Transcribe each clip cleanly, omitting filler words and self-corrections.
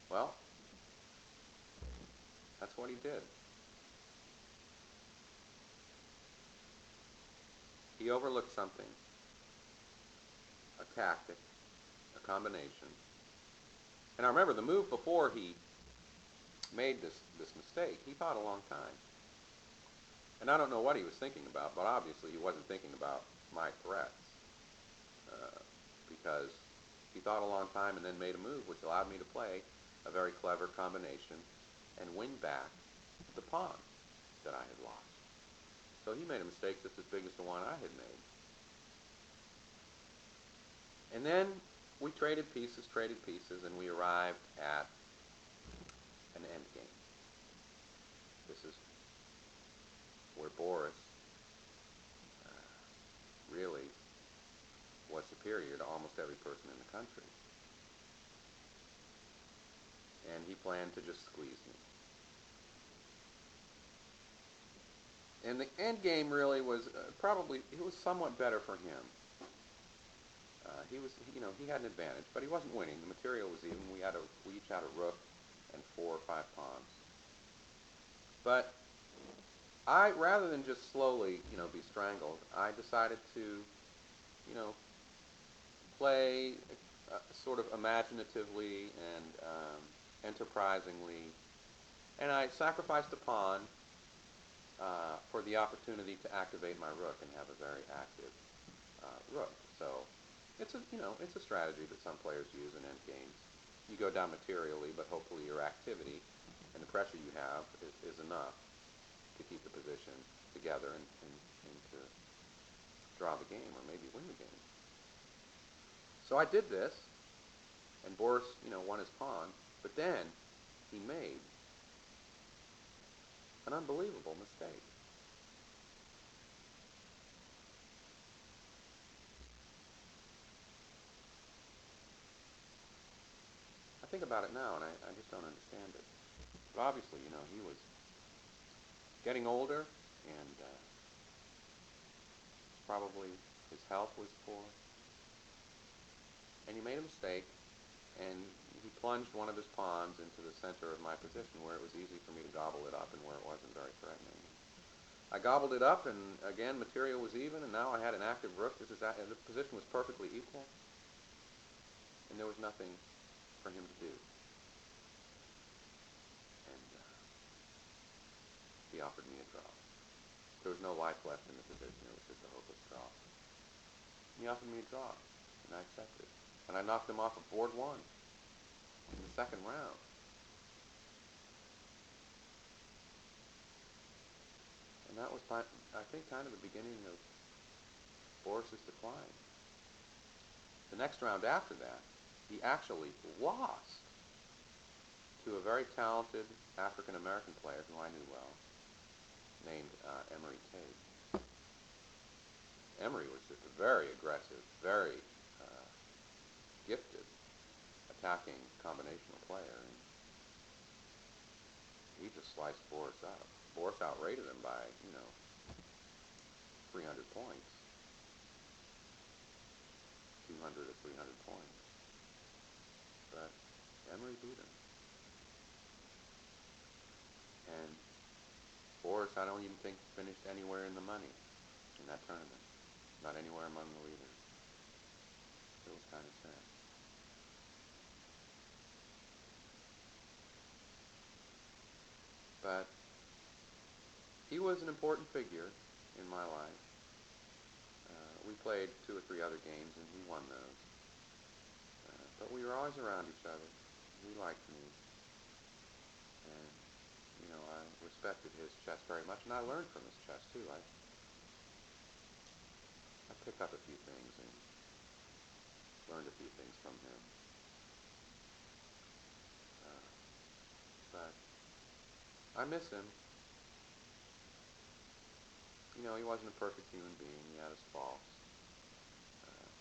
Well, that's what he did. He overlooked something, a tactic, a combination. And I remember the move before he made this mistake, he thought a long time. And I don't know what he was thinking about, but obviously he wasn't thinking about my threats. Uh, because he thought a long time and then made a move which allowed me to play a very clever combination and win back the pawn that I had lost. So he made a mistake just as big as the one I had made. And then we traded pieces, and we arrived at an end game. This is where Boris really was superior to almost every person in the country. And he planned to just squeeze me. And the end game really was probably, it was somewhat better for him. He was, he had an advantage, but he wasn't winning. The material was even. We each had a rook and 4 or 5 pawns. But rather than just slowly, be strangled, I decided to, play sort of imaginatively and enterprisingly, and I sacrificed a pawn for the opportunity to activate my rook and have a very active rook. So it's a strategy that some players use in endgames. You go down materially, but hopefully your activity and the pressure you have is enough to keep the position together and to draw the game or maybe win the game. So I did this, and Boris, won his pawn, but then he made an unbelievable mistake. I think about it now, and I just don't understand it. But obviously, he was getting older, and probably his health was poor, and he made a mistake, and he plunged one of his pawns into the center of my position where it was easy for me to gobble it up and where it wasn't very threatening. I gobbled it up, and again, material was even, and now I had an active rook. The position was perfectly equal, and there was nothing for him to do. And he offered me a draw. There was no life left in the position. It was just a hopeless draw. And he offered me a draw, and I accepted. And I knocked him off of board 1 in the second round. And that was, I think, kind of the beginning of Boris's decline. The next round after that, he actually lost to a very talented African-American player who I knew well, named Emery Tate. Emery was just a very aggressive, very gifted attacking combinational player, and he just sliced Boris up. Boris outrated him by, 300 points, 200 or 300 points. But Emery beat him. And Boris, I don't even think, finished anywhere in the money in that tournament. Not anywhere among the leaders. It was kind of sad. But he was an important figure in my life. We played 2 or 3 other games, and he won those. But we were always around each other. He liked me, and I respected his chess very much, and I learned from his chess too. I picked up a few things and learned a few things from him. Uh, but I miss him. He wasn't a perfect human being. He had his faults.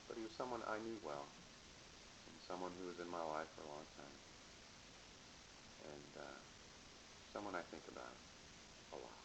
But he was someone I knew well, and someone who was in my life for a long time, and someone I think about a lot.